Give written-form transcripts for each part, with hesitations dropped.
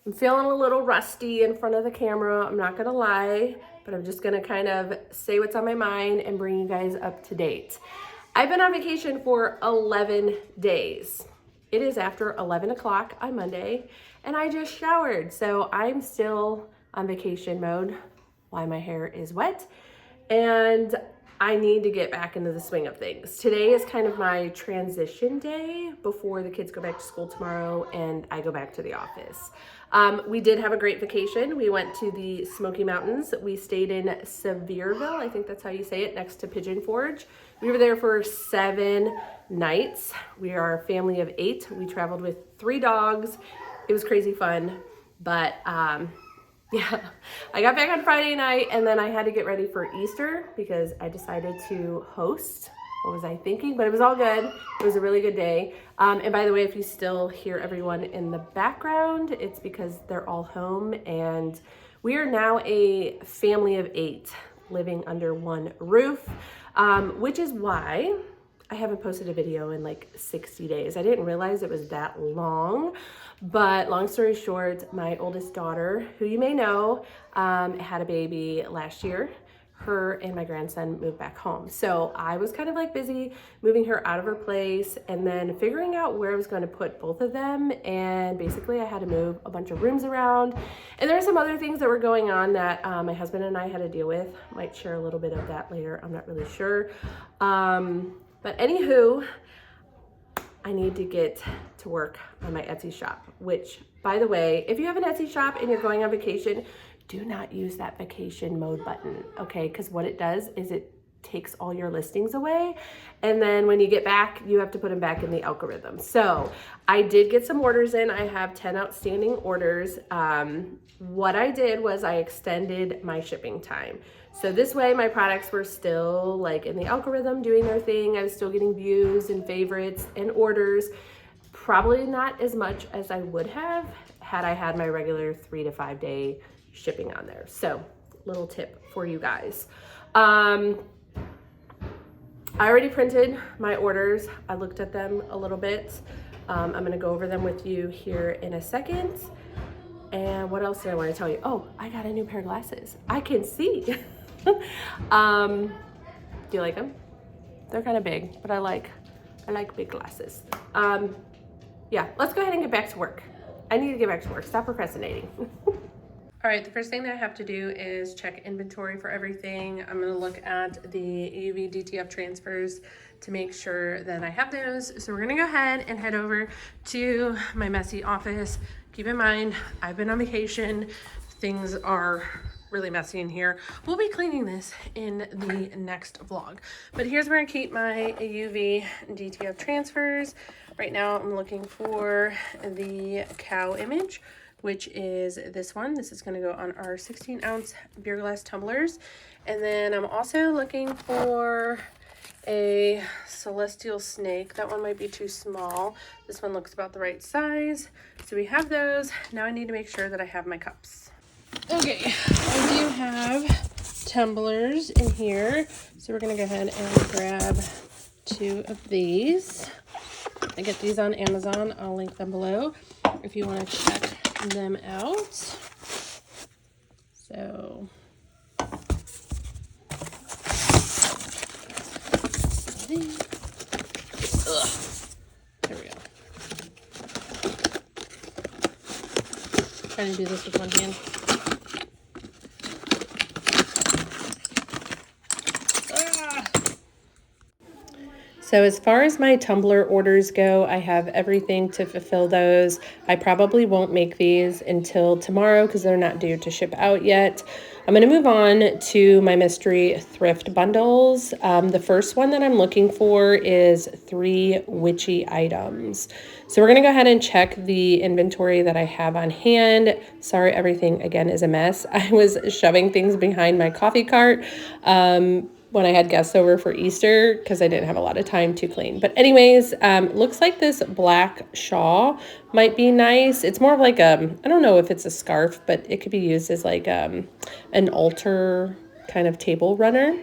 I'm feeling a little rusty in front of the camera, I'm not gonna lie, but I'm just gonna kind of say what's on my mind and bring you guys up to date. I've been on vacation for 11 days. It is after 11 o'clock on Monday, and I just showered, so I'm still on vacation mode while my hair is wet, and I need to get back into the swing of things. Today is kind of my transition day before the kids go back to school tomorrow and I go back to the office. We did have a great vacation. We went to the Smoky Mountains. We stayed in Sevierville, I think that's how you say it, next to Pigeon Forge. We were there for 7 nights. We are a family of 8. We traveled with 3 dogs. It was crazy fun, but yeah, I got back on Friday night and then I had to get ready for Easter because I decided to host. What was I thinking? But it was all good. It was a really good day. And by the way, if you still hear everyone in the background, it's because they're all home and we are now a family of 8 living under one roof, which is why I haven't posted a video in like 60 days. I didn't realize it was that long, but long story short, my oldest daughter, who you may know, had a baby last year. Her and my grandson moved back home. So I was kind of like busy moving her out of her place and then figuring out where I was going to put both of them. And basically I had to move a bunch of rooms around. And there were some other things that were going on that my husband and I had to deal with. Might share a little bit of that later. I'm not really sure. But anywho, I need to get to work on my Etsy shop, which, by the way, if you have an Etsy shop and you're going on vacation, do not use that vacation mode button, okay? Because what it does is it takes all your listings away. And then when you get back, you have to put them back in the algorithm. So I did get some orders in. I have 10 outstanding orders. What I did was I extended my shipping time. So this way my products were still like in the algorithm doing their thing. I was still getting views and favorites and orders. Probably not as much as I would have had I had my regular 3 to 5 day shipping on there. So little tip for you guys. I already printed my orders. I looked at them a little bit. I'm gonna go over them with you here in a second. And what else did I want to tell you? Oh, I got a new pair of glasses. I can see. Do you like them? They're kind of big, but I like big glasses. Yeah, let's go ahead and get back to work. I need to get back to work. Stop procrastinating. All right, the first thing that I have to do is check inventory for everything. I'm gonna look at the UV DTF transfers to make sure that I have those. So we're gonna go ahead and head over to my messy office. Keep in mind, I've been on vacation. Things are really messy in here. We'll be cleaning this in the next vlog. But here's where I keep my UV DTF transfers. Right now I'm looking for the cow image, which is this one. This is gonna go on our 16-ounce beer glass tumblers. And then I'm also looking for a celestial snake. That one might be too small. This one looks about the right size. So we have those. Now I need to make sure that I have my cups. Okay, I do have tumblers in here. So we're gonna go ahead and grab 2 of these. I get these on Amazon. I'll link them below if you want to check them out. So there we go. Trying to do this with one hand. So as far as my tumbler orders go, I have everything to fulfill those. I probably won't make these until tomorrow because they're not due to ship out yet. I'm going to move on to my mystery thrift bundles. The first one that I'm looking for is 3 witchy items. So we're going to go ahead and check the inventory that I have on hand. Sorry, everything again is a mess. I was shoving things behind my coffee cart when I had guests over for Easter because I didn't have a lot of time to clean. But anyways, looks like this black shawl might be nice. It's more of like I don't know if it's a scarf, but it could be used as like an altar kind of table runner.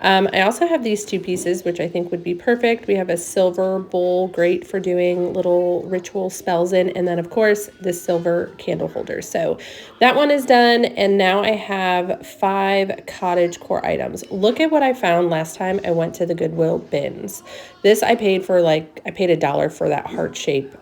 I also have these two pieces, which I think would be perfect. We have a silver bowl, great for doing little ritual spells in, and then of course this silver candle holder. So that one is done, and now I have 5 cottage core items. Look at what I found last time I went to the Goodwill bins. This I paid $1 for that heart shape,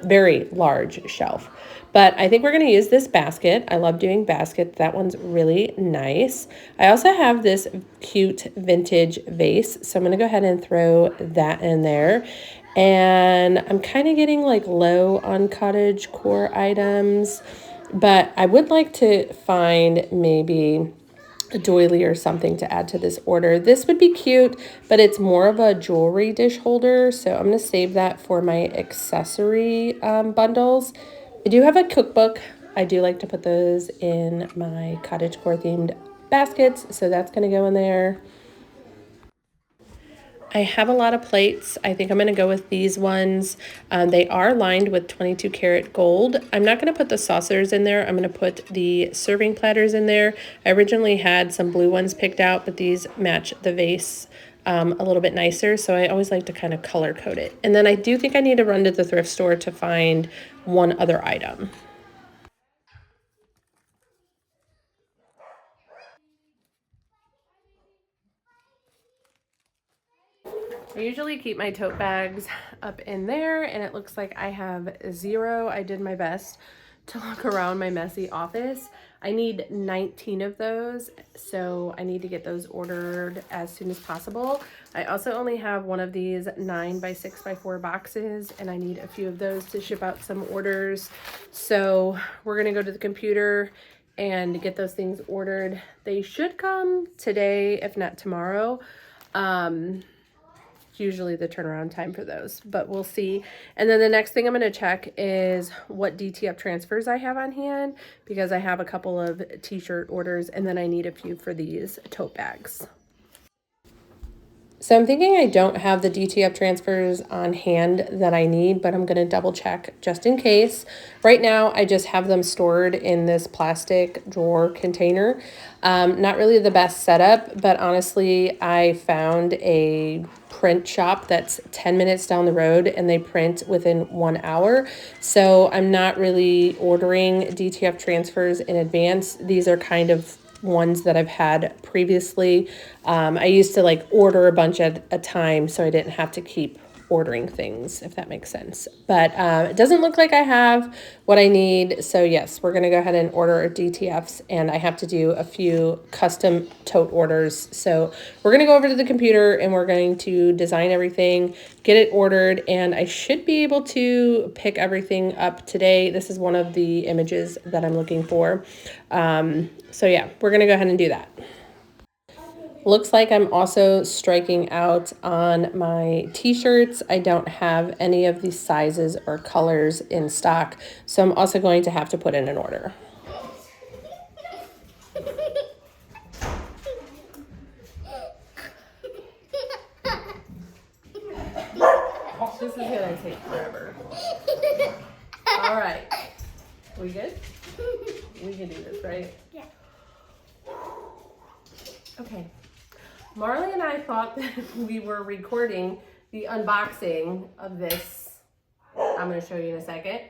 very large shelf. But I think we're going to use this basket. I love doing baskets. That one's really nice. I also have this cute vintage vase, so I'm going to go ahead and throw that in there. And I'm kind of getting like low on cottage core items, but I would like to find maybe a doily or something to add to this order. This would be cute, but it's more of a jewelry dish holder, so I'm going to save that for my accessory bundles. I do have a cookbook. I do like to put those in my cottagecore themed baskets, so that's going to go in there. I have a lot of plates. I think I'm going to go with these ones. They are lined with 22 karat gold. I'm not going to put the saucers in there. I'm going to put the serving platters in there. I originally had some blue ones picked out, but these match the vase a little bit nicer, so I always like to kind of color code it. And then I do think I need to run to the thrift store to find one other item. I usually keep my tote bags up in there, and it looks like I have 0. I did my best to look around my messy office. I need 19 of those, so I need to get those ordered as soon as possible. I also only have one of these 9x6x4 boxes, and I need a few of those to ship out some orders. So we're gonna go to the computer and get those things ordered. They should come today, if not tomorrow. Usually the turnaround time for those, but we'll see. And then the next thing I'm going to check is what DTF transfers I have on hand, because I have a couple of t-shirt orders, and then I need a few for these tote bags. So I'm thinking I don't have the DTF transfers on hand that I need, but I'm going to double check just in case. Right now, I just have them stored in this plastic drawer container. Not really the best setup, but honestly, I found a print shop that's 10 minutes down the road, and they print within 1 hour. So I'm not really ordering DTF transfers in advance. These are kind of ones that I've had previously. I used to like order a bunch at a time, so I didn't have to keep ordering things, if that makes sense. But it doesn't look like I have what I need. So yes, we're gonna go ahead and order our DTFs, and I have to do a few custom tote orders. So we're gonna go over to the computer, and we're going to design everything, get it ordered, and I should be able to pick everything up today. This is one of the images that I'm looking for. So yeah, we're gonna go ahead and do that. Looks like I'm also striking out on my t-shirts. I don't have any of these sizes or colors in stock, so I'm also going to have to put in an order. This is gonna take forever. All right, we good? We can do this, right? Yeah. Okay. Marley and I thought that we were recording the unboxing of this. I'm going to show you in a second.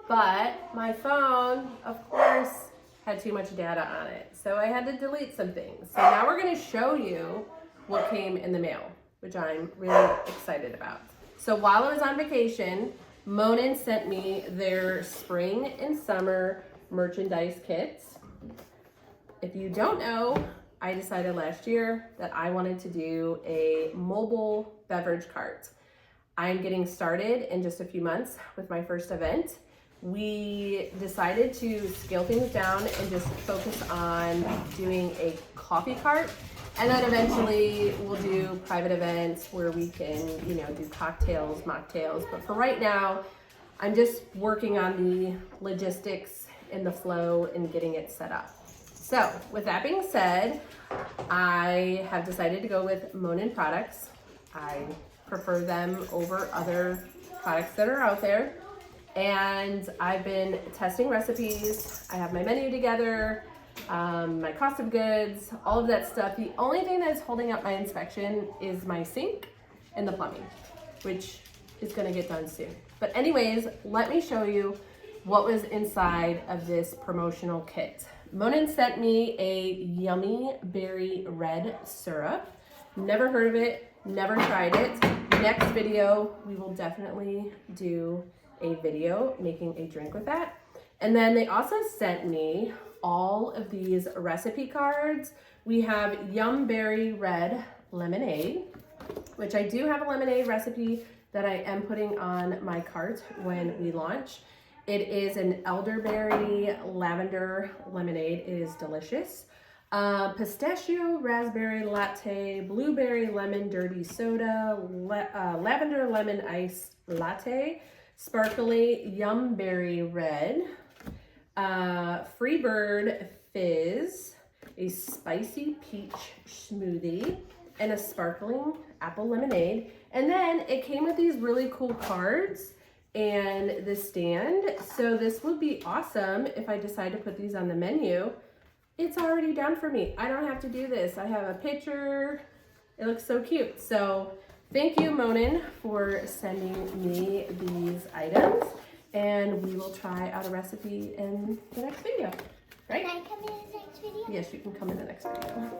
But my phone, of course, had too much data on it. So I had to delete some things. So now we're going to show you what came in the mail, which I'm really excited about. So while I was on vacation, Monin sent me their spring and summer merchandise kits. If you don't know, I decided last year that I wanted to do a mobile beverage cart. I'm getting started in just a few months with my first event. We decided to scale things down and just focus on doing a coffee cart. And then eventually we'll do private events where we can, do cocktails, mocktails. But for right now, I'm just working on the logistics and the flow and getting it set up. So with that being said, I have decided to go with Monin products. I prefer them over other products that are out there. And I've been testing recipes. I have my menu together. my cost of goods, all of that stuff. The only thing that is holding up my inspection is my sink and the plumbing, which is gonna get done soon. But anyways, let me show you what was inside of this promotional kit. Monin sent me a yummy berry red syrup. Never heard of it, never tried it. Next video, we will definitely do a video making a drink with that. And then they also sent me all of these recipe cards. We have Yum Berry Red Lemonade, which I do have a lemonade recipe that I am putting on my cart when we launch. It is an elderberry lavender lemonade. It is delicious. Pistachio raspberry latte, blueberry lemon dirty soda, lavender lemon ice latte, sparkly Yum Berry Red, Freebird Fizz, a spicy peach smoothie, and a sparkling apple lemonade. And then it came with these really cool cards and the stand. So this would be awesome if I decide to put these on the menu. It's already done for me. I don't have to do this. I have a picture. It looks so cute. So thank you, Monin, for sending me these items. And we will try out a recipe in the next video, right? Can I come in the next video? Yes, you can come in the next video.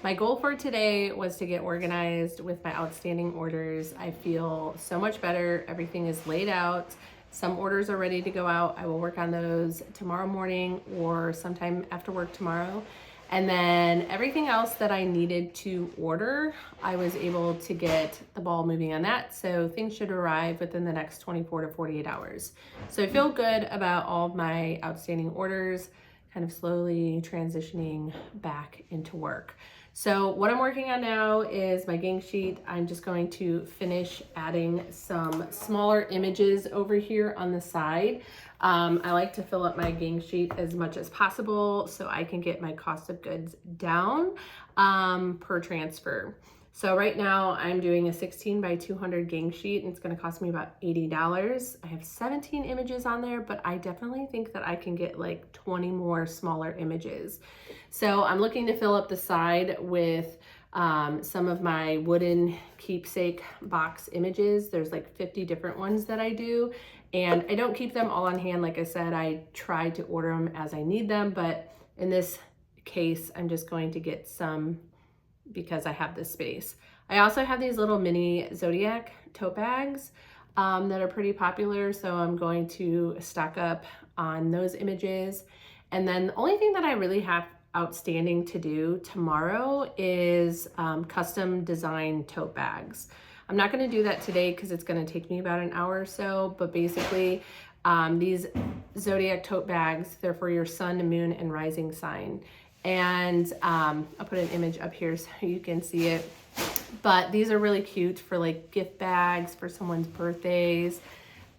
My goal for today was to get organized with my outstanding orders. I feel so much better. Everything is laid out. Some orders are ready to go out. I will work on those tomorrow morning or sometime after work tomorrow. And then everything else that I needed to order, I was able to get the ball moving on that. So things should arrive within the next 24 to 48 hours. So I feel good about all of my outstanding orders, kind of slowly transitioning back into work. So what I'm working on now is my gang sheet. I'm just going to finish adding some smaller images over here on the side. I like to fill up my gang sheet as much as possible so I can get my cost of goods down per transfer. So right now I'm doing a 16 by 200 gang sheet and it's gonna cost me about $80. I have 17 images on there, but I definitely think that I can get like 20 more smaller images. So I'm looking to fill up the side with some of my wooden keepsake box images. There's like 50 different ones that I do, and I don't keep them all on hand. Like I said, I try to order them as I need them, but in this case, I'm just going to get some because I have this space. I also have these little mini Zodiac tote bags that are pretty popular, so I'm going to stock up on those images. And then the only thing that I really have outstanding to do tomorrow is custom design tote bags. I'm not going to do that today because it's going to take me about an hour or so, but basically these Zodiac tote bags, they're for your sun, moon, and rising sign. And I'll put an image up here so you can see it. But these are really cute for like gift bags for someone's birthdays,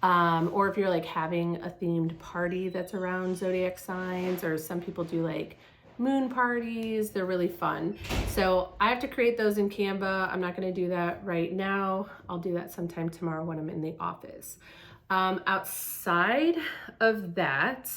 or if you're like having a themed party that's around Zodiac signs, or some people do like moon parties. They're really fun. So I have to create those in Canva. I'm not going to do that right now. I'll do that sometime tomorrow when I'm in the office. Outside of that,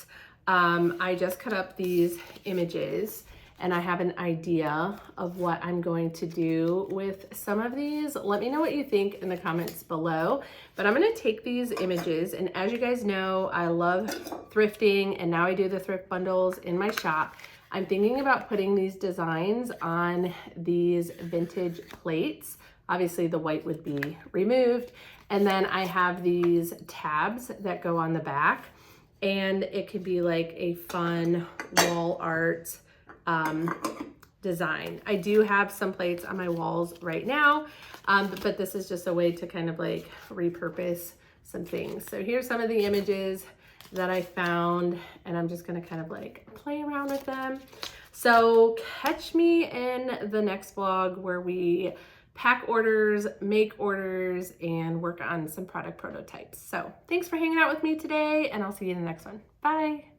I just cut up these images and I have an idea of what I'm going to do with some of these. Let me know what you think in the comments below. But I'm going to take these images, and as you guys know, I love thrifting, and now I do the thrift bundles in my shop. I'm thinking about putting these designs on these vintage plates. Obviously the white would be removed. And then I have these tabs that go on the back, and it could be like a fun wall art design. I do have some plates on my walls right now, but this is just a way to kind of like repurpose some things. So here's some of the images that I found, and I'm just gonna kind of like play around with them. So catch me in the next vlog where we pack orders, make orders, and work on some product prototypes. So thanks for hanging out with me today, and I'll see you in the next one. Bye.